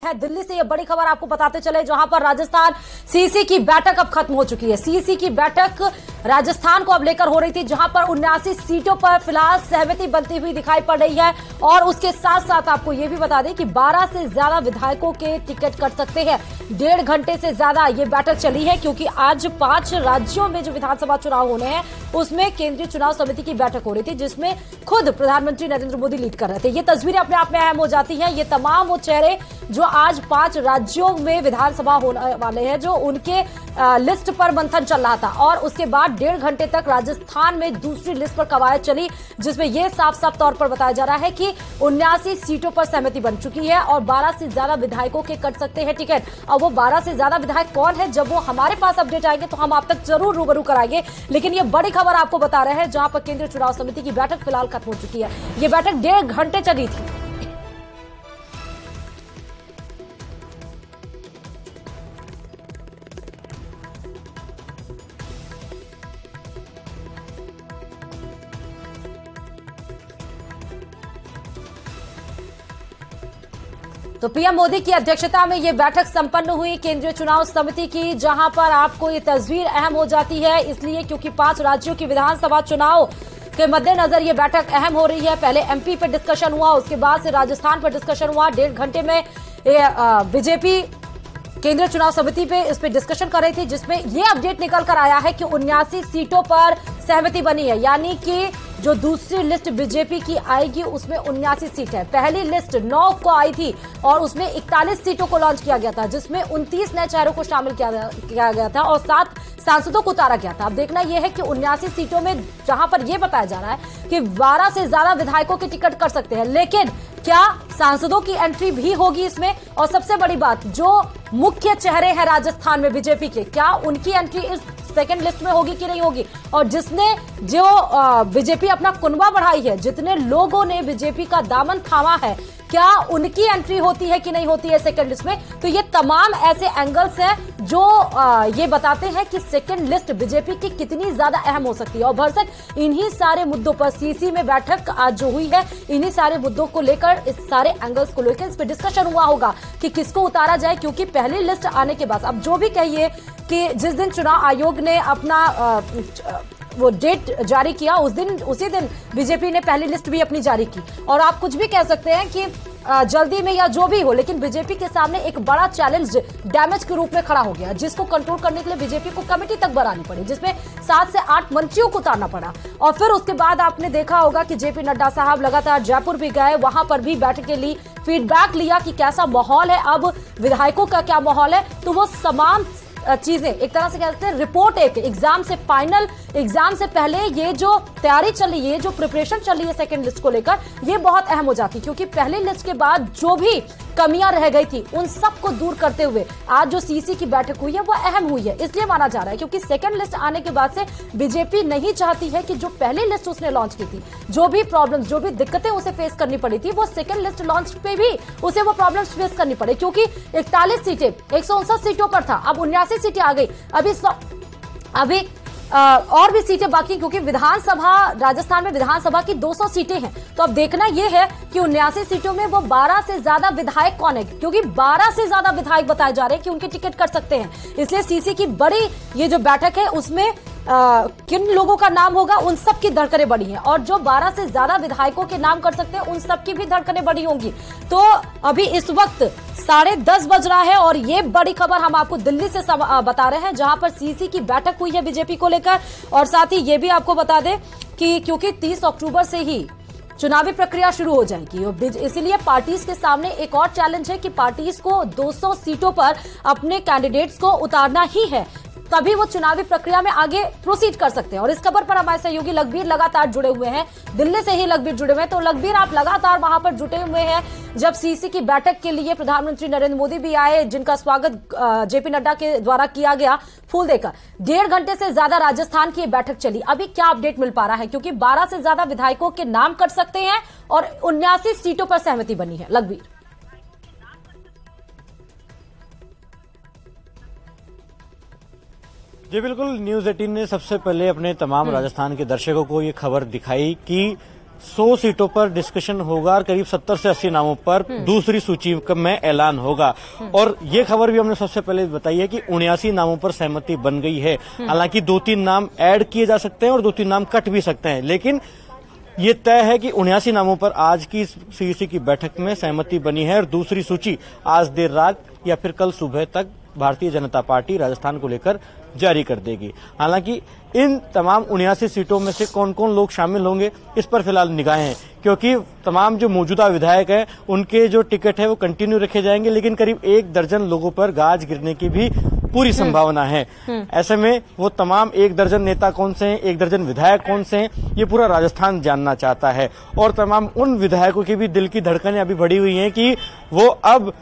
है दिल्ली से। ये बड़ी खबर आपको बताते चले, जहां पर राजस्थान सीसी की बैठक अब खत्म हो चुकी है। सीसी की बैठक राजस्थान को अब लेकर हो रही थी, जहां पर 79 सीटों पर फिलहाल सहमति बनती हुई दिखाई पड़ रही है। और उसके साथ साथ आपको यह भी बता दें कि 12 से ज्यादा विधायकों के टिकट कट सकते हैं। 1.5 घंटे से ज्यादा ये बैठक चली है, क्योंकि आज 5 राज्यों में जो विधानसभा चुनाव होने हैं उसमें केंद्रीय चुनाव समिति की बैठक हो रही थी, जिसमें खुद प्रधानमंत्री नरेंद्र मोदी लीड कर रहे थे। ये तस्वीरें अपने आप में अहम हो जाती हैं। ये तमाम वो चेहरे जो आज 5 राज्यों में विधानसभा होने वाले हैं, जो उनके लिस्ट पर मंथन चल रहा था। और उसके बाद 1.5 घंटे तक राजस्थान में दूसरी लिस्ट पर कवायद चली, जिसमें यह साफ साफ तौर पर बताया जा रहा है कि 79 सीटों पर सहमति बन चुकी है और 12 से ज्यादा विधायकों के कट सकते हैं टिकट। अब वो 12 से ज्यादा विधायक कौन है, जब वो हमारे पास अपडेट आएंगे तो हम आप तक जरूर रूबरू कराएंगे। लेकिन ये बड़ी खबर आपको बता रहे हैं, जहां पर केंद्रीय चुनाव समिति की बैठक फिलहाल खत्म हो चुकी है। ये बैठक 1.5 घंटे चली थी। तो पीएम मोदी की अध्यक्षता में यह बैठक संपन्न हुई केंद्रीय चुनाव समिति की, जहां पर आपको ये तस्वीर अहम हो जाती है, इसलिए क्योंकि 5 राज्यों की विधानसभा चुनाव के मद्देनजर ये बैठक अहम हो रही है। पहले एमपी पर डिस्कशन हुआ, उसके बाद से राजस्थान पर डिस्कशन हुआ। 1.5 घंटे में बीजेपी केंद्रीय चुनाव समिति पे इस पे डिस्कशन कर रही थी, जिसमें यह अपडेट निकल कर आया है कि 79 सीटों पर सहमति बनी है। यानी कि जो दूसरी लिस्ट बीजेपी की आएगी उसमें 79 सीट है। पहली लिस्ट 9 को आई थी और उसमें 41 सीटों को लॉन्च किया गया था, जिसमें 29 नए चेहरों को शामिल किया गया था और 7 सांसदों को उतारा गया था। अब देखना यह है कि 79 सीटों में जहां पर यह बताया जा रहा है कि 12 से ज्यादा विधायकों के टिकट कर सकते हैं, लेकिन क्या सांसदों की एंट्री भी होगी इसमें? और सबसे बड़ी बात, जो मुख्य चेहरे हैं राजस्थान में बीजेपी के, क्या उनकी एंट्री इस सेकंड लिस्ट में होगी कि नहीं होगी? और जिसने जो बीजेपी अपना कुनबा बढ़ाई है, जितने लोगों ने बीजेपी का दामन थामा है, क्या उनकी एंट्री होती है कि नहीं होती है सेकंड लिस्ट में? तो ये तमाम ऐसे एंगल्स हैं जो ये बताते हैं कि सेकंड लिस्ट बीजेपी की कितनी ज्यादा अहम हो सकती है। और भरसक इन्हीं सारे मुद्दों पर सीसी में बैठक आज जो हुई है, इन्हीं सारे मुद्दों को लेकर, इस सारे एंगल्स को लेकर इस पर डिस्कशन हुआ होगा कि किसको उतारा जाए। क्योंकि पहली लिस्ट आने के बाद अब जो भी कहिए कि जिस दिन चुनाव आयोग ने अपना वो डेट जारी किया, उसी दिन बीजेपी ने पहली लिस्ट भी अपनी जारी की। और आप कुछ भी कह सकते हैं कि जल्दी में या जो भी हो, लेकिन बीजेपी के सामने एक बड़ा चैलेंज डैमेज के रूप में खड़ा हो गया, जिसको कंट्रोल करने के लिए बीजेपी को कमेटी तक बनानी पड़ी, जिसमें 7 से 8 मंत्रियों को उतारना पड़ा। और फिर उसके बाद आपने देखा होगा कि जेपी नड्डा साहब लगातार जयपुर भी गए, वहां पर भी बैठक के लिए फीडबैक लिया कि कैसा माहौल है, अब विधायकों का क्या माहौल है। तो वो तमाम चीजें एक तरह से कहते हैं, रिपोर्ट एक एग्जाम से, फाइनल एग्जाम से पहले ये जो तैयारी चल रही है, जो प्रिपरेशन चल रही है सेकंड लिस्ट को लेकर, ये बहुत अहम हो जाती, क्योंकि पहली लिस्ट के बाद जो भी कमियां रह गई थी उन सबको दूर करते हुए आज जो सीसी की बैठक हुई है वो अहम हुई है। इसलिए माना जा रहा है क्योंकि सेकंड लिस्ट आने के बाद से बीजेपी नहीं चाहती है कि जो पहली लिस्ट उसने लॉन्च की थी, जो भी प्रॉब्लम्स, जो भी दिक्कतें उसे फेस करनी पड़ी थी, वो सेकंड लिस्ट लॉन्च पे भी उसे वो प्रॉब्लम्स फेस करनी पड़े। क्योंकि 41 सीटें 159 सीटों पर था, अब 79 सीटें आ गई, अभी और भी सीटें बाकी, क्योंकि विधानसभा राजस्थान में विधानसभा की 200 सीटें हैं। तो अब देखना यह है कि 79 सीटों में वो 12 से ज्यादा विधायक कौन है, क्योंकि 12 से ज्यादा विधायक बताए जा रहे हैं कि उनके टिकट कट सकते हैं। इसलिए सीसी की बड़ी ये जो बैठक है उसमें किन लोगों का नाम होगा, उन सब की धड़कनें बड़ी हैं, और जो 12 से ज्यादा विधायकों के नाम कर सकते हैं उन सब की भी धड़कनें बड़ी होंगी। तो अभी इस वक्त 10:30 बज रहा है और ये बड़ी खबर हम आपको दिल्ली से बता रहे हैं, जहां पर सीसी की बैठक हुई है बीजेपी को लेकर। और साथ ही ये भी आपको बता दें कि क्योंकि 30 अक्टूबर से ही चुनावी प्रक्रिया शुरू हो जाएगी, इसीलिए पार्टीज के सामने एक और चैलेंज है कि पार्टीज को 200 सीटों पर अपने कैंडिडेट्स को उतारना ही है, तभी वो चुनावी प्रक्रिया में आगे प्रोसीड कर सकते हैं। और इस खबर पर हमारे सहयोगी लखबीर लगातार जुड़े हुए हैं, दिल्ली से ही लखबीर जुड़े हुए हैं। तो लखबीर, आप लगातार वहां पर जुटे हुए हैं, जब सीसी की बैठक के लिए प्रधानमंत्री नरेंद्र मोदी भी आए, जिनका स्वागत जेपी नड्डा के द्वारा किया गया फूल देकर। 1.5 घंटे से ज्यादा राजस्थान की बैठक चली, अभी क्या अपडेट मिल पा रहा है? क्योंकि 12 से ज्यादा विधायकों के नाम कट सकते हैं और 79 सीटों पर सहमति बनी है। लखबीर, जी बिल्कुल, न्यूज 18 ने सबसे पहले अपने तमाम राजस्थान के दर्शकों को ये खबर दिखाई कि 100 सीटों पर डिस्कशन होगा और करीब 70 से 80 नामों पर दूसरी सूची में ऐलान होगा। और ये खबर भी हमने सबसे पहले बताई है कि 79 नामों पर सहमति बन गई है। हालांकि 2-3 नाम ऐड किए जा सकते हैं और 2-3 नाम कट भी सकते हैं, लेकिन ये तय है कि 79 नामों पर आज की सीईसी की बैठक में सहमति बनी है और दूसरी सूची आज देर रात या फिर कल सुबह तक भारतीय जनता पार्टी राजस्थान को लेकर जारी कर देगी। हालांकि इन तमाम 79 सीटों में से कौन कौन लोग शामिल होंगे इस पर फिलहाल निगाहें हैं, क्योंकि तमाम जो मौजूदा विधायक हैं उनके जो टिकट है वो कंटिन्यू रखे जाएंगे, लेकिन करीब 1 दर्जन लोगों पर गाज गिरने की भी पूरी संभावना है। ऐसे में वो तमाम 1 दर्जन नेता कौन से हैं, 1 दर्जन विधायक कौन से हैं, ये पूरा राजस्थान जानना चाहता है। और तमाम उन विधायकों की भी दिल की धड़कनें अभी बढ़ी हुई हैं कि वो अब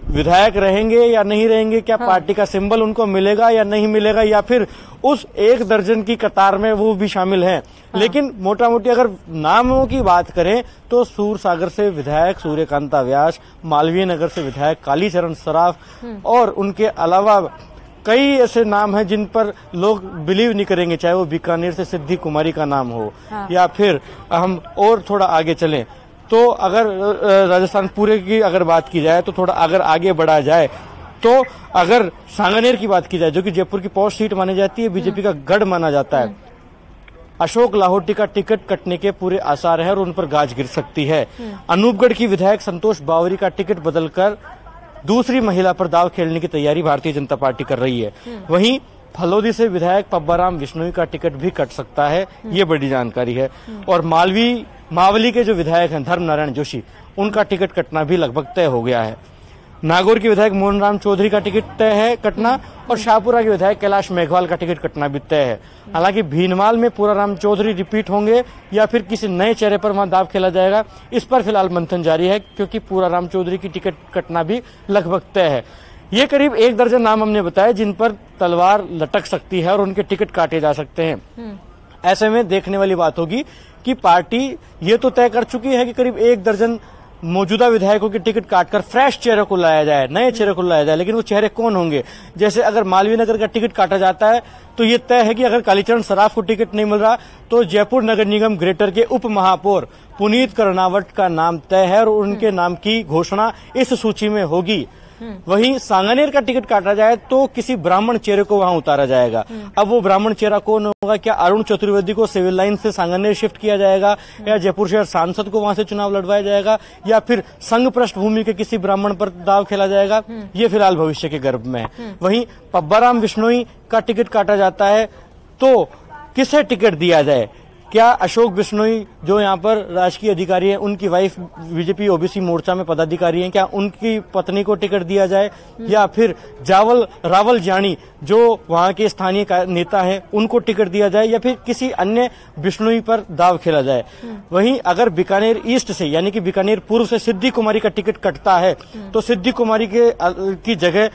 विधायक रहेंगे या नहीं रहेंगे, क्या पार्टी का सिंबल उनको मिलेगा या नहीं मिलेगा, या फिर उस 1 दर्जन की कतार में वो भी शामिल हैं। लेकिन मोटा मोटी अगर नामों की बात करें तो सूरसागर से विधायक सूर्यकांता व्यास, मालवीय नगर से विधायक कालीचरण सराफ और उनके अलावा कई ऐसे नाम हैं जिन पर लोग बिलीव नहीं करेंगे, चाहे वो बीकानेर से सिद्धि कुमारी का नाम हो या फिर हम और थोड़ा आगे चलें तो अगर राजस्थान पूरे की अगर बात की जाए तो थोड़ा अगर आगे बढ़ा जाए तो अगर सांगानेर की बात की जाए जो कि जयपुर की पॉश सीट मानी जाती है, बीजेपी का गढ़ माना जाता है, अशोक लाहौटी का टिकट कटने के पूरे आसार है और उन पर गाज गिर सकती है। अनूपगढ़ की विधायक संतोष बावरी का टिकट बदलकर दूसरी महिला पर दाव खेलने की तैयारी भारतीय जनता पार्टी कर रही है। वहीं फलोदी से विधायक पब्बाराम विश्नोई का टिकट भी कट सकता है, ये बड़ी जानकारी है। और मावली के जो विधायक हैं धर्म नारायण जोशी, उनका टिकट कटना भी लगभग तय हो गया है। नागौर के विधायक मोहन राम चौधरी का टिकट तय है कटना और शाहपुरा के विधायक कैलाश मेघवाल का टिकट कटना भी तय है। हालांकि भीनमाल में पूराराम चौधरी रिपीट होंगे या फिर किसी नए चेहरे पर वहां दाव खेला जाएगा, इस पर फिलहाल मंथन जारी है, क्योंकि पूराराम चौधरी की टिकट कटना भी लगभग तय है। ये करीब 1 दर्जन नाम हमने बताया जिन पर तलवार लटक सकती है और उनके टिकट काटे जा सकते हैं। ऐसे में देखने वाली बात होगी कि पार्टी ये तो तय कर चुकी है कि करीब 1 दर्जन मौजूदा विधायकों के टिकट काटकर फ्रेश चेहरे को लाया जाए, नए चेहरे को लाया जाए, लेकिन वो चेहरे कौन होंगे? जैसे अगर मालवीय नगर का टिकट काटा जाता है तो ये तय है कि अगर कालीचरण सराफ को टिकट नहीं मिल रहा तो जयपुर नगर निगम ग्रेटर के उप महापौर पुनीत कर्नावट का नाम तय है और उनके नाम की घोषणा इस सूची में होगी। वहीं सांगानेर का टिकट काटा जाए तो किसी ब्राह्मण चेहरे को वहां उतारा जाएगा। अब वो ब्राह्मण चेहरा कौन होगा? क्या अरुण चतुर्वेदी को सिविल लाइन से सांगानेर शिफ्ट किया जाएगा, या जयपुर शहर सांसद को वहां से चुनाव लड़वाया जाएगा, या फिर संघ पृष्ठभूमि के किसी ब्राह्मण पर दाव खेला जाएगा? ये फिलहाल भविष्य के गर्भ में है। वहीं पब्बाराम विश्नोई का टिकट काटा जाता है तो किसे टिकट दिया जाए? क्या अशोक बिश्नोई जो यहाँ पर राजकीय अधिकारी हैं, उनकी वाइफ बीजेपी ओबीसी मोर्चा में पदाधिकारी हैं, क्या उनकी पत्नी को टिकट दिया जाए, या फिर रावल जानी जो वहाँ के स्थानीय नेता हैं उनको टिकट दिया जाए, या फिर किसी अन्य बिश्नोई पर दाव खेला जाए? वहीं अगर बीकानेर ईस्ट से यानी कि बीकानेर पूर्व से सिद्धि कुमारी का टिकट कटता है तो सिद्धि कुमारी की जगह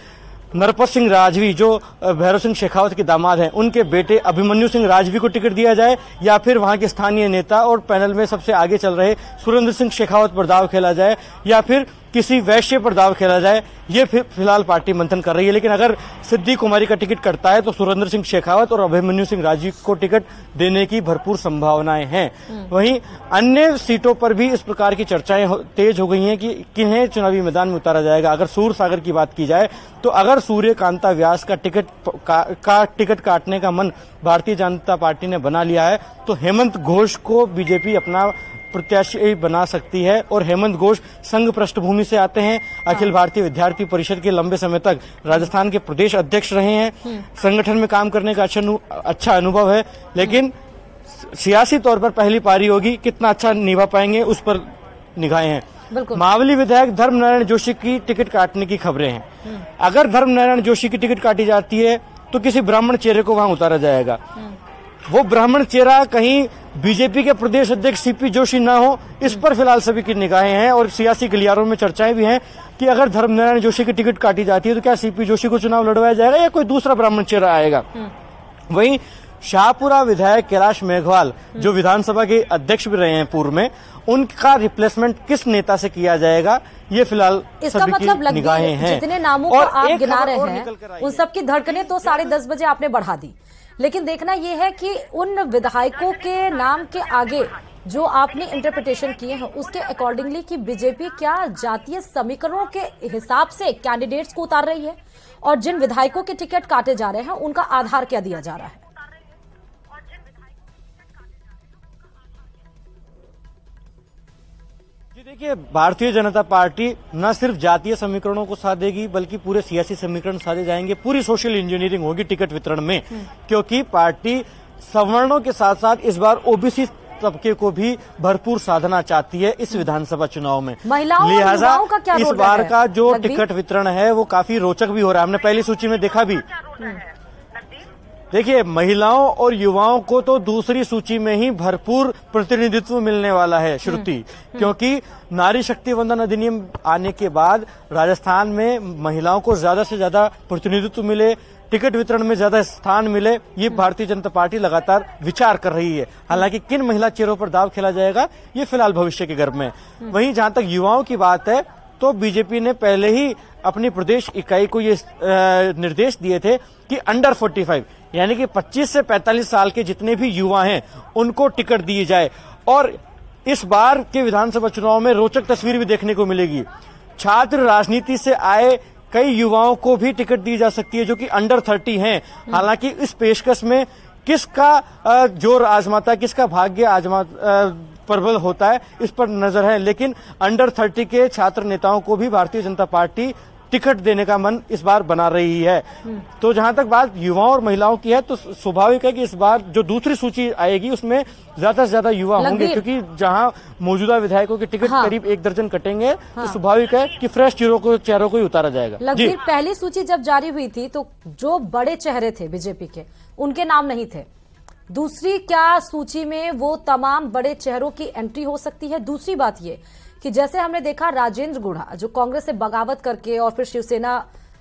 नरपत सिंह राजवी जो भैरव सिंह शेखावत के दामाद हैं, उनके बेटे अभिमन्यु सिंह राजवी को टिकट दिया जाए, या फिर वहां के स्थानीय नेता और पैनल में सबसे आगे चल रहे सुरेंद्र सिंह शेखावत पर दाव खेला जाए, या फिर किसी वैश्य पर दाव खेला जाए? ये फिलहाल पार्टी मंथन कर रही है। लेकिन अगर सिद्धि कुमारी का टिकट कटता है तो सुरेंद्र सिंह शेखावत और अभिमन्यु सिंह राजवी को टिकट देने की भरपूर संभावनाएं हैं। वहीं अन्य सीटों पर भी इस प्रकार की चर्चाएं तेज हो गई हैं कि किन्हें चुनावी मैदान में उतारा जाएगा। अगर सूरसागर की बात की जाए तो अगर सूर्यकांता व्यास का टिकट काटने का मन भारतीय जनता पार्टी ने बना लिया है तो हेमंत घोष को बीजेपी अपना प्रत्याशी बना सकती है। और हेमंत घोष संघ पृष्ठभूमि से आते हैं, अखिल भारतीय विद्यार्थी परिषद के लंबे समय तक राजस्थान के प्रदेश अध्यक्ष रहे हैं, संगठन में काम करने का अच्छा अनुभव है, लेकिन सियासी तौर पर पहली पारी होगी, कितना अच्छा निभा पाएंगे उस पर निगाहें हैं। मावली विधायक धर्म नारायण जोशी की टिकट काटने की खबरें हैं। अगर धर्म नारायण जोशी की टिकट काटी जाती है तो किसी ब्राह्मण चेहरे को वहां उतारा जाएगा। वो ब्राह्मण चेहरा कहीं बीजेपी के प्रदेश अध्यक्ष सीपी जोशी ना हो, इस पर फिलहाल सभी की निगाहें हैं और सियासी गलियारों में चर्चाएं भी हैं कि अगर धर्मनारायण जोशी की टिकट काटी जाती है तो क्या सीपी जोशी को चुनाव लड़वाया जाएगा या कोई दूसरा ब्राह्मण चेहरा आएगा। वहीं शाहपुरा विधायक कैलाश मेघवाल जो विधानसभा के अध्यक्ष भी रहे हैं पूर्व में, उनका रिप्लेसमेंट किस नेता से किया जाएगा, ये फिलहाल इसका मतलब निगाहें हैं। जितने नामों को आप गिना रहे हैं उन सबकी धड़कनें तो 10:30 बजे आपने बढ़ा दी। लेकिन देखना यह है कि उन विधायकों के नाम के आगे जो आपने इंटरप्रिटेशन किए हैं उसके अकॉर्डिंगली कि बीजेपी क्या जातीय समीकरणों के हिसाब से कैंडिडेट्स को उतार रही है और जिन विधायकों के टिकट काटे जा रहे हैं उनका आधार क्या दिया जा रहा है? जी देखिए, भारतीय जनता पार्टी न सिर्फ जातीय समीकरणों को साधेगी बल्कि पूरे सियासी समीकरण साधे जाएंगे। पूरी सोशल इंजीनियरिंग होगी टिकट वितरण में, क्योंकि पार्टी सवर्णों के साथ साथ इस बार ओबीसी तबके को भी भरपूर साधना चाहती है इस विधानसभा चुनाव में। महिलाओं और युवाओं का क्या इस रोल बार है? का जो टिकट वितरण है वो काफी रोचक भी हो रहा है। हमने पहली सूची में देखा भी। देखिए, महिलाओं और युवाओं को तो दूसरी सूची में ही भरपूर प्रतिनिधित्व मिलने वाला है श्रुति, क्योंकि नारी शक्ति वंदन अधिनियम आने के बाद राजस्थान में महिलाओं को ज्यादा से ज्यादा प्रतिनिधित्व मिले, टिकट वितरण में ज्यादा स्थान मिले, ये भारतीय जनता पार्टी लगातार विचार कर रही है। हालांकि किन महिला चेहरों पर दांव खेला जाएगा ये फिलहाल भविष्य के गर्भ में। वहीं जहां तक युवाओं की बात है तो बीजेपी ने पहले ही अपनी प्रदेश इकाई को ये निर्देश दिए थे कि अंडर 45 यानी कि 25 से 45 साल के जितने भी युवा हैं उनको टिकट दिए जाए। और इस बार के विधानसभा चुनाव में रोचक तस्वीर भी देखने को मिलेगी। छात्र राजनीति से आए कई युवाओं को भी टिकट दी जा सकती है जो कि अंडर 30 हैं। हालांकि इस पेशकश में किसका जोर आजमाता है, किसका भाग्य प्रबल होता है, इस पर नजर है। लेकिन अंडर 30 के छात्र नेताओं को भी भारतीय जनता पार्टी टिकट देने का मन इस बार बना रही है। तो जहां तक बात युवाओं और महिलाओं की है तो स्वाभाविक है कि इस बार जो दूसरी सूची आएगी उसमें ज्यादा से ज्यादा युवा होंगे, क्योंकि जहां मौजूदा विधायकों के टिकट करीब 1 दर्जन कटेंगे तो स्वाभाविक है कि फ्रेश चेहरों को ही उतारा जाएगा। लगभग पहली सूची जब जारी हुई थी तो जो बड़े चेहरे थे बीजेपी के उनके नाम नहीं थे। दूसरी क्या सूची में वो तमाम बड़े चेहरों की एंट्री हो सकती है? दूसरी बात ये कि जैसे हमने देखा राजेंद्र गुढ़ा जो कांग्रेस से बगावत करके और फिर शिवसेना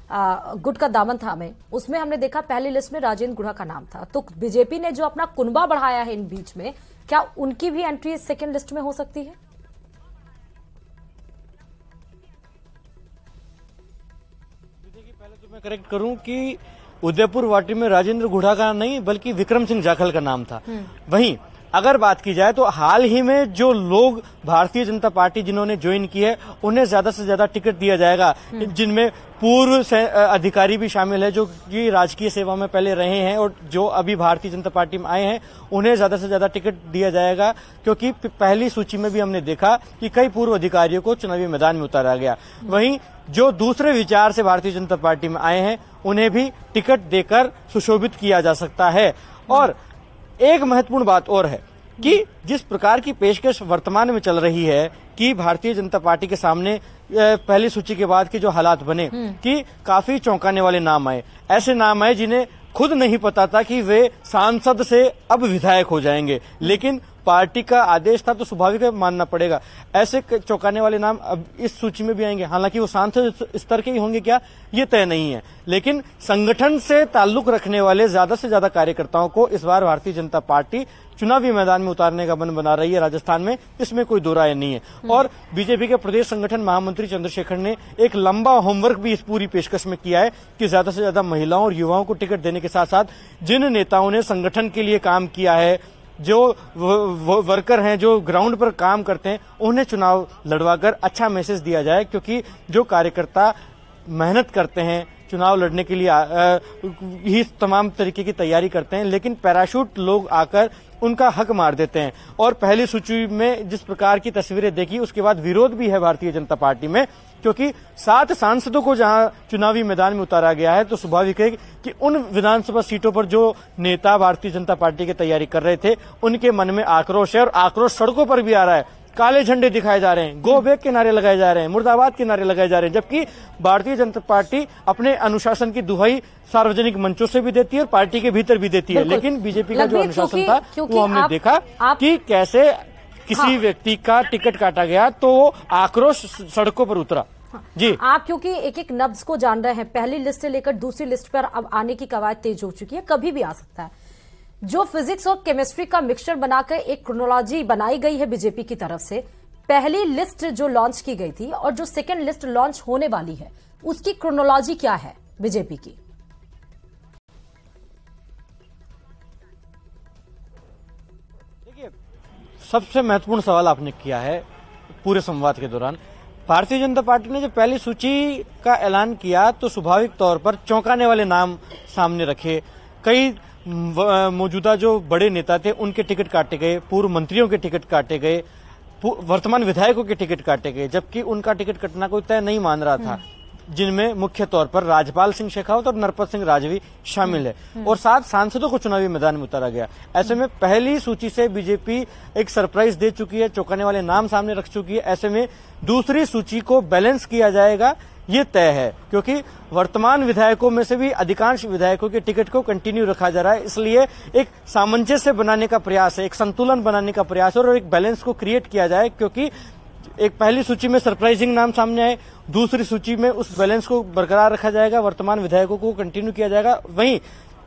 गुट का दामन थामे, उसमें हमने देखा पहली लिस्ट में राजेंद्र गुढ़ा का नाम था। तो बीजेपी ने जो अपना कुनबा बढ़ाया है इन बीच में, क्या उनकी भी एंट्री सेकेंड लिस्ट में हो सकती है? पहले तो मैं करेक्ट करूं कि उदयपुर वाटी में राजेंद्र गुढ़ा का नहीं बल्कि विक्रम सिंह जाखल का नाम था। वहीं अगर बात की जाए तो हाल ही में जो लोग भारतीय जनता पार्टी जिन्होंने ज्वाइन की है उन्हें ज्यादा से ज्यादा टिकट दिया जाएगा, जिनमें पूर्व अधिकारी भी शामिल है जो कि राजकीय सेवा में पहले रहे हैं और जो अभी भारतीय जनता पार्टी में आए हैं, उन्हें ज्यादा से ज्यादा टिकट दिया जाएगा। क्योंकि पहली सूची में भी हमने देखा कि कई पूर्व अधिकारियों को चुनावी मैदान में उतारा गया। वहीं जो दूसरे विचार से भारतीय जनता पार्टी में आए हैं उन्हें भी टिकट देकर सुशोभित किया जा सकता है। और एक महत्वपूर्ण बात और है कि जिस प्रकार की पेशकश वर्तमान में चल रही है कि भारतीय जनता पार्टी के सामने पहली सूची के बाद के जो हालात बने कि काफी चौंकाने वाले नाम आए, ऐसे नाम आए जिन्हें खुद नहीं पता था कि वे सांसद से अब विधायक हो जाएंगे, लेकिन पार्टी का आदेश था तो स्वाभाविक है मानना पड़ेगा। ऐसे चौंकाने वाले नाम अब इस सूची में भी आएंगे। हालांकि वो सांसद स्तर के ही होंगे क्या ये तय नहीं है, लेकिन संगठन से ताल्लुक रखने वाले ज्यादा से ज्यादा कार्यकर्ताओं को इस बार भारतीय जनता पार्टी चुनावी मैदान में उतारने का मन बना रही है राजस्थान में, इसमें कोई दो राय नहीं है। और बीजेपी के प्रदेश संगठन महामंत्री चंद्रशेखर ने एक लंबा होमवर्क भी इस पूरी पेशकश में किया है कि ज्यादा से ज्यादा महिलाओं और युवाओं को टिकट देने के साथ साथ जिन नेताओं ने संगठन के लिए काम किया है, जो वर्कर हैं, जो ग्राउंड पर काम करते हैं, उन्हें चुनाव लड़वाकर अच्छा मैसेज दिया जाए। क्योंकि जो कार्यकर्ता मेहनत करते हैं, चुनाव लड़ने के लिए ही तमाम तरीके की तैयारी करते हैं, लेकिन पैराशूट लोग आकर उनका हक मार देते हैं। और पहली सूची में जिस प्रकार की तस्वीरें देखी उसके बाद विरोध भी है भारतीय जनता पार्टी में, क्योंकि 7 सांसदों को जहां चुनावी मैदान में उतारा गया है तो स्वाभाविक है कि उन विधानसभा सीटों पर जो नेता भारतीय जनता पार्टी की तैयारी कर रहे थे उनके मन में आक्रोश है और आक्रोश सड़कों पर भी आ रहा है। काले झंडे दिखाए जा रहे हैं, गो बैक के नारे लगाए जा रहे हैं, मुर्दाबाद के नारे लगाए जा रहे हैं, जबकि भारतीय जनता पार्टी अपने अनुशासन की दुहाई सार्वजनिक मंचों से भी देती है और पार्टी के भीतर भी देती है। लेकिन बीजेपी का जो अनुशासन था वो हमने देखा कि कैसे किसी व्यक्ति का टिकट काटा गया तो वो आक्रोश सड़कों पर उतरा। जी, आप क्योंकि एक एक नब्ज को जान रहे हैं, पहली लिस्ट से लेकर दूसरी लिस्ट पर अब आने की कवायद तेज हो चुकी है, कभी भी आ सकता है। जो फिजिक्स और केमिस्ट्री का मिक्सचर बनाकर एक क्रोनोलॉजी बनाई गई है बीजेपी की तरफ से, पहली लिस्ट जो लॉन्च की गई थी और जो सेकंड लिस्ट लॉन्च होने वाली है उसकी क्रोनोलॉजी क्या है बीजेपी की? सबसे महत्वपूर्ण सवाल आपने किया है पूरे संवाद के दौरान। भारतीय जनता पार्टी ने जब पहली सूची का ऐलान किया तो स्वाभाविक तौर पर चौंकाने वाले नाम सामने रखे। कई मौजूदा जो बड़े नेता थे उनके टिकट काटे गए, पूर्व मंत्रियों के टिकट काटे गए, वर्तमान विधायकों के टिकट काटे गए, जबकि उनका टिकट कटना कोई तय नहीं मान रहा था, जिनमें मुख्य तौर पर राजपाल सिंह शेखावत और नरपत सिंह राजवी शामिल है, और 7 सांसदों को चुनावी मैदान में उतारा गया। ऐसे में पहली सूची से बीजेपी एक सरप्राइज दे चुकी है, चौंकाने वाले नाम सामने रख चुकी है। ऐसे में दूसरी सूची को बैलेंस किया जाएगा ये तय है, क्योंकि वर्तमान विधायकों में से भी अधिकांश विधायकों के टिकट को कंटिन्यू रखा जा रहा है। इसलिए एक सामंजस्य बनाने का प्रयास है, एक संतुलन बनाने का प्रयास है और एक बैलेंस को क्रिएट किया जाए, क्योंकि एक पहली सूची में सरप्राइजिंग नाम सामने आए, दूसरी सूची में उस बैलेंस को बरकरार रखा जाएगा, वर्तमान विधायकों को कंटिन्यू किया जाएगा। वहीं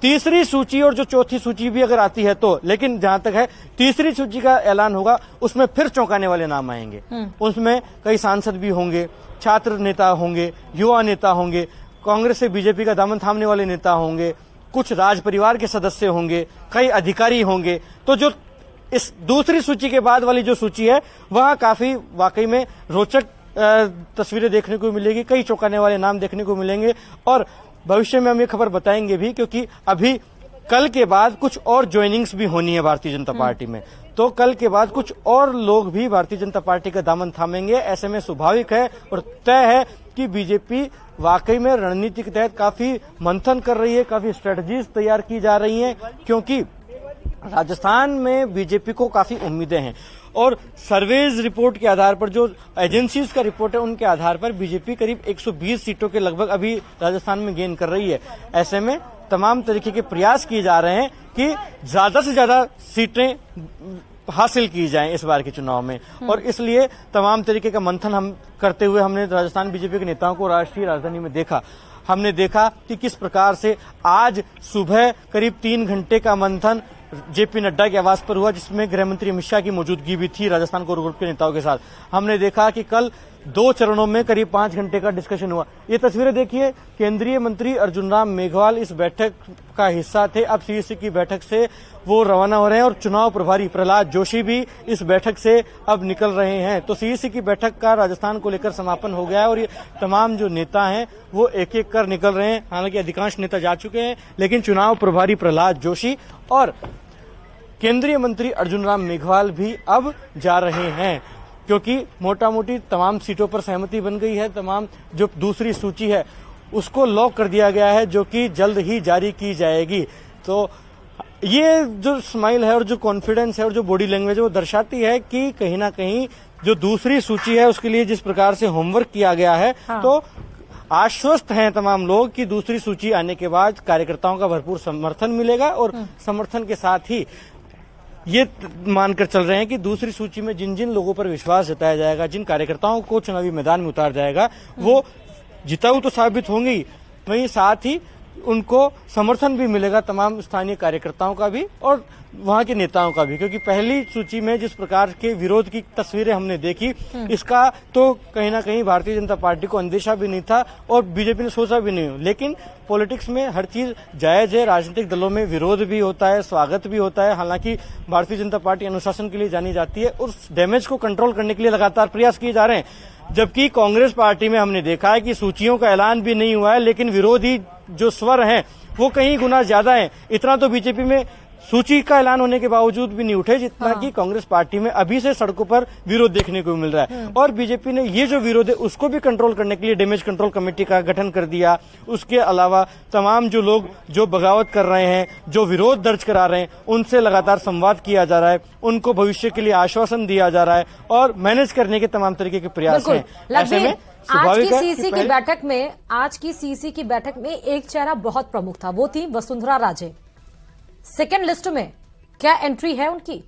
तीसरी सूची और जो चौथी सूची भी अगर आती है तो, लेकिन जहां तक है तीसरी सूची का ऐलान होगा उसमें फिर चौंकाने वाले नाम आएंगे। उसमें कई सांसद भी होंगे, छात्र नेता होंगे, युवा नेता होंगे, कांग्रेस से बीजेपी का दामन थामने वाले नेता होंगे, कुछ राज परिवार के सदस्य होंगे, कई अधिकारी होंगे। तो जो इस दूसरी सूची के बाद वाली जो सूची है वह काफी वाकई में रोचक तस्वीरें देखने को मिलेगी, कई चौंकाने वाले नाम देखने को मिलेंगे और भविष्य में हम ये खबर बताएंगे भी, क्योंकि अभी कल के बाद कुछ और ज्वाइनिंग्स भी होनी है भारतीय जनता पार्टी में। तो कल के बाद कुछ और लोग भी भारतीय जनता पार्टी का दामन थामेंगे। ऐसे में स्वाभाविक है और तय है कि बीजेपी वाकई में रणनीति के तहत काफी मंथन कर रही है, काफी स्ट्रेटजीज तैयार की जा रही हैं, क्योंकि राजस्थान में बीजेपी को काफी उम्मीदें हैं और सर्वेज रिपोर्ट के आधार पर, जो एजेंसीज का रिपोर्ट है उनके आधार पर बीजेपी करीब 120 सीटों के लगभग अभी राजस्थान में गेन कर रही है। ऐसे में तमाम तरीके के प्रयास किए जा रहे हैं कि ज्यादा से ज्यादा सीटें हासिल की जाएं इस बार के चुनाव में, और इसलिए तमाम तरीके का मंथन हम करते हुए हमने राजस्थान बीजेपी के नेताओं को राष्ट्रीय राजधानी में देखा। हमने देखा कि किस प्रकार से आज सुबह करीब 3 घंटे का मंथन जेपी नड्डा के आवास पर हुआ, जिसमें गृह मंत्री अमित शाह की मौजूदगी भी थी राजस्थान कोर ग्रुप के नेताओं के साथ। हमने देखा कि कल 2 चरणों में करीब 5 घंटे का डिस्कशन हुआ। ये तस्वीरें देखिए, केंद्रीय मंत्री अर्जुन राम मेघवाल इस बैठक का हिस्सा थे। अब सीईसी की बैठक से वो रवाना हो रहे हैं और चुनाव प्रभारी प्रहलाद जोशी भी इस बैठक से अब निकल रहे हैं। तो सीईसी की बैठक का राजस्थान को लेकर समापन हो गया है और ये तमाम जो नेता हैं वो एक एक कर निकल रहे हैं। हालांकि अधिकांश नेता जा चुके हैं, लेकिन चुनाव प्रभारी प्रहलाद जोशी और केंद्रीय मंत्री अर्जुन राम मेघवाल भी अब जा रहे हैं, क्योंकि मोटा मोटी तमाम सीटों पर सहमति बन गई है। तमाम जो दूसरी सूची है उसको लॉक कर दिया गया है, जो कि जल्द ही जारी की जाएगी। तो ये जो स्माइल है और जो कॉन्फिडेंस है और जो बॉडी लैंग्वेज है वो दर्शाती है कि कहीं ना कहीं जो दूसरी सूची है उसके लिए जिस प्रकार से होमवर्क किया गया है, तो आश्वस्त हैं तमाम लोग कि दूसरी सूची आने के बाद कार्यकर्ताओं का भरपूर समर्थन मिलेगा और समर्थन के साथ ही ये मानकर चल रहे हैं कि दूसरी सूची में जिन जिन लोगों पर विश्वास जताया जाएगा, जिन कार्यकर्ताओं को चुनावी मैदान में उतार जाएगा, वो जिताऊ तो साबित होंगे ही, वहीं साथ ही उनको समर्थन भी मिलेगा तमाम स्थानीय कार्यकर्ताओं का भी और वहां के नेताओं का भी। क्योंकि पहली सूची में जिस प्रकार के विरोध की तस्वीरें हमने देखी, इसका तो कहीं ना कहीं भारतीय जनता पार्टी को अंदेशा भी नहीं था और बीजेपी ने सोचा भी नहीं। लेकिन पॉलिटिक्स में हर चीज जायज है, राजनीतिक दलों में विरोध भी होता है, स्वागत भी होता है। हालांकि भारतीय जनता पार्टी अनुशासन के लिए जानी जाती है और उस डैमेज को कंट्रोल करने के लिए लगातार प्रयास किए जा रहे हैं। जबकि कांग्रेस पार्टी में हमने देखा है कि सूचियों का ऐलान भी नहीं हुआ है, लेकिन विरोधी जो स्वर हैं वो कहीं गुना ज्यादा है। इतना तो बीजेपी में सूची का ऐलान होने के बावजूद भी नहीं उठे जितना कि कांग्रेस पार्टी में अभी से सड़कों पर विरोध देखने को मिल रहा है। और बीजेपी ने ये जो विरोध है उसको भी कंट्रोल करने के लिए डैमेज कंट्रोल कमेटी का गठन कर दिया। उसके अलावा तमाम जो लोग जो बगावत कर रहे हैं, जो विरोध दर्ज करा रहे हैं, उनसे लगातार संवाद किया जा रहा है, उनको भविष्य के लिए आश्वासन दिया जा रहा है और मैनेज करने के तमाम तरीके के प्रयास हैं। ऐसे में आज की सीसी की बैठक में एक चेहरा बहुत प्रमुख था, वो थी वसुंधरा राजे। सेकेंड लिस्ट में क्या एंट्री है उनकी?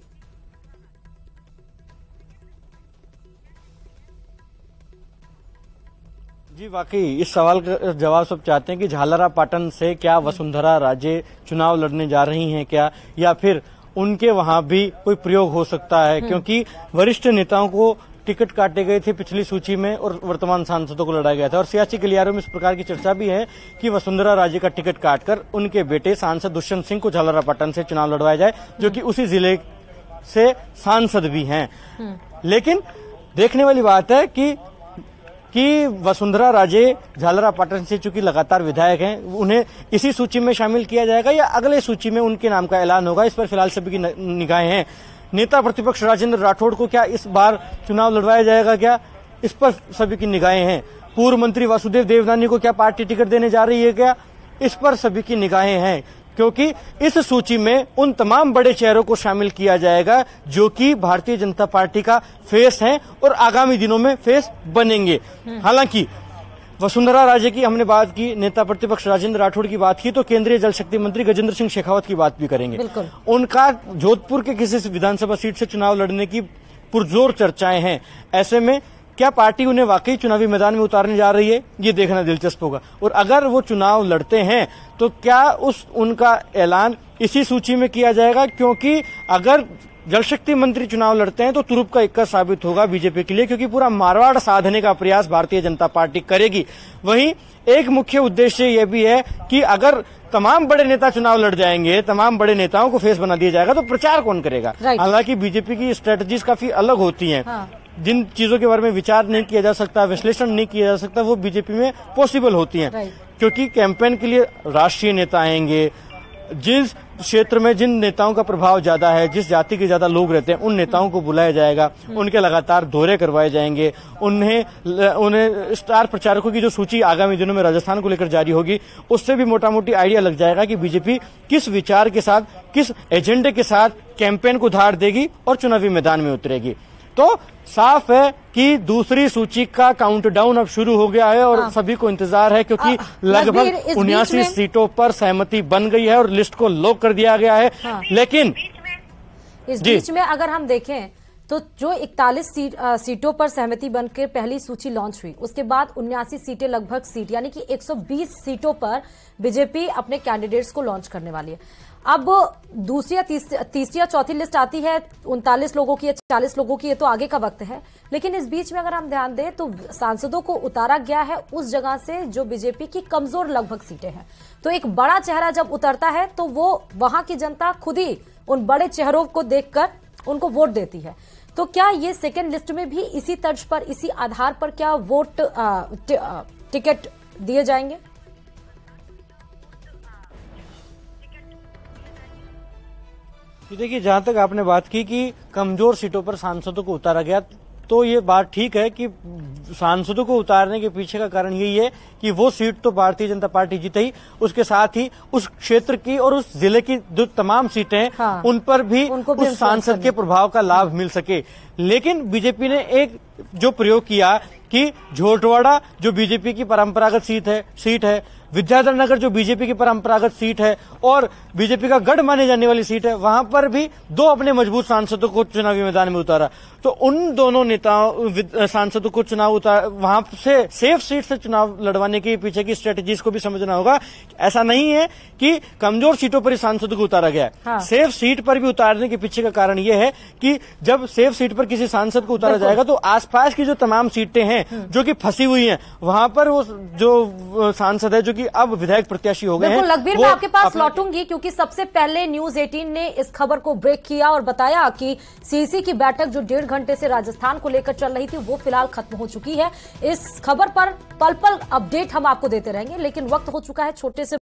जी वाकई इस सवाल का जवाब सब चाहते हैं कि झालरापाटन से क्या वसुंधरा राजे चुनाव लड़ने जा रही हैं क्या, या फिर उनके वहां भी कोई प्रयोग हो सकता है, क्योंकि वरिष्ठ नेताओं को टिकट काटे गए थे पिछली सूची में और वर्तमान सांसदों को लड़ाया गया था। और सियासी गलियारों में इस प्रकार की चर्चा भी है कि वसुंधरा राजे का टिकट काटकर उनके बेटे सांसद दुष्यंत सिंह को झालरापाटन से चुनाव लड़वाया जाए, जो कि उसी जिले से सांसद भी हैं। लेकिन देखने वाली बात है कि वसुंधरा राजे झालरा पाटन से चूंकि लगातार विधायक हैं, उन्हें इसी सूची में शामिल किया जाएगा या अगले सूची में उनके नाम का ऐलान होगा, इस पर फिलहाल सभी की निगाहें हैं। नेता प्रतिपक्ष राजेंद्र राठौड़ को क्या इस बार चुनाव लड़वाया जाएगा, क्या इस पर सभी की निगाहें हैं। पूर्व मंत्री वासुदेव देवनानी को क्या पार्टी टिकट देने जा रही है, क्या इस पर सभी की निगाहें हैं, क्योंकि इस सूची में उन तमाम बड़े चेहरों को शामिल किया जाएगा जो कि भारतीय जनता पार्टी का फेस है और आगामी दिनों में फेस बनेंगे। हालांकि वसुंधरा राजे की हमने बात की, नेता प्रतिपक्ष राजेंद्र राठौड़ की बात की, तो केंद्रीय जल शक्ति मंत्री गजेंद्र सिंह शेखावत की बात भी करेंगे। उनका जोधपुर के किसी विधानसभा सीट से चुनाव लड़ने की पुरजोर चर्चाएं हैं। ऐसे में क्या पार्टी उन्हें वाकई चुनावी मैदान में उतारने जा रही है, ये देखना दिलचस्प होगा। और अगर वो चुनाव लड़ते हैं तो क्या उनका ऐलान इसी सूची में किया जाएगा, क्योंकि अगर जल शक्ति मंत्री चुनाव लड़ते हैं तो तुरुप का इक्का साबित होगा बीजेपी के लिए, क्योंकि पूरा मारवाड़ साधने का प्रयास भारतीय जनता पार्टी करेगी। वहीं एक मुख्य उद्देश्य यह भी है कि अगर तमाम बड़े नेता चुनाव लड़ जाएंगे, तमाम बड़े नेताओं को फेस बना दिया जाएगा, तो प्रचार कौन करेगा। हालांकि बीजेपी की स्ट्रेटजीज काफी अलग होती हैं। जिन चीजों के बारे में विचार नहीं किया जा सकता, विश्लेषण नहीं किया जा सकता, वो बीजेपी में पॉसिबल होती हैं। क्योंकि कैंपेन के लिए राष्ट्रीय नेता आएंगे, जिस क्षेत्र में जिन नेताओं का प्रभाव ज्यादा है, जिस जाति के ज्यादा लोग रहते हैं, उन नेताओं को बुलाया जाएगा, उनके लगातार दौरे करवाए जाएंगे, उन्हें स्टार प्रचारकों की जो सूची आगामी दिनों में राजस्थान को लेकर जारी होगी, उससे भी मोटा मोटी आइडिया लग जाएगा कि बीजेपी किस विचार के साथ, किस एजेंडे के साथ कैंपेन को धार देगी और चुनावी मैदान में उतरेगी। तो साफ है कि दूसरी सूची का काउंटडाउन अब शुरू हो गया है और सभी को इंतजार है, क्योंकि लगभग 79 सीटों पर सहमति बन गई है और लिस्ट को लॉक कर दिया गया है। लेकिन इस बीच में अगर हम देखें तो जो 41 सीटों पर सहमति बनकर पहली सूची लॉन्च हुई, उसके बाद 79 सीटें लगभग सीट यानी कि 120 सीटों पर बीजेपी अपने कैंडिडेट्स को लॉन्च करने वाली है। अब दूसरी या तीसरी या चौथी लिस्ट आती है 39 लोगों की या 40 लोगों की, ये तो आगे का वक्त है। लेकिन इस बीच में अगर हम ध्यान दें तो सांसदों को उतारा गया है उस जगह से जो बीजेपी की कमजोर लगभग सीटें हैं। तो एक बड़ा चेहरा जब उतरता है तो वो वहां की जनता खुद ही उन बड़े चेहरों को देखकर उनको वोट देती है। तो क्या ये सेकेंड लिस्ट में भी इसी तर्ज पर, इसी आधार पर क्या वोट टिकट दिए जाएंगे? देखिए, जहां तक आपने बात की कि कमजोर सीटों पर सांसदों को उतारा गया, तो ये बात ठीक है कि सांसदों को उतारने के पीछे का कारण यही है कि वो सीट तो भारतीय जनता पार्टी जीते ही, उसके साथ ही उस क्षेत्र की और उस जिले की जो तमाम सीटें हैं उन पर भी उस सांसद के प्रभाव का लाभ मिल सके। लेकिन बीजेपी ने एक जो प्रयोग किया कि झोटवाड़ा जो बीजेपी की परंपरागत सीट है, विद्याधर नगर जो बीजेपी की परंपरागत सीट है और बीजेपी का गढ़ माने जाने वाली सीट है, वहां पर भी दो अपने मजबूत सांसदों को चुनावी मैदान में उतारा। तो उन दोनों सांसदों को वहां से सेफ सीट से चुनाव लड़वाने के पीछे की स्ट्रेटेजीज को भी समझना होगा। ऐसा नहीं है कि कमजोर सीटों पर ही सांसदों को उतारा गया है। सेफ सीट पर भी उतारने के पीछे का कारण यह है कि जब सेफ सीट पर किसी सांसद को उतारा जाएगा तो आसपास की जो तमाम सीटें हैं जो कि फंसी हुई हैं, वहां पर वो जो सांसद है जो कि अब विधायक प्रत्याशी हो गए हैं। लखबीर, मैं आपके पास लौटूंगी क्योंकि सबसे पहले न्यूज 18 ने इस खबर को ब्रेक किया और बताया कि सीसी की बैठक जो 1.5 घंटे से राजस्थान को लेकर चल रही थी वो फिलहाल खत्म हो चुकी है। इस खबर पर पल पल अपडेट हम आपको देते रहेंगे, लेकिन वक्त हो चुका है छोटे से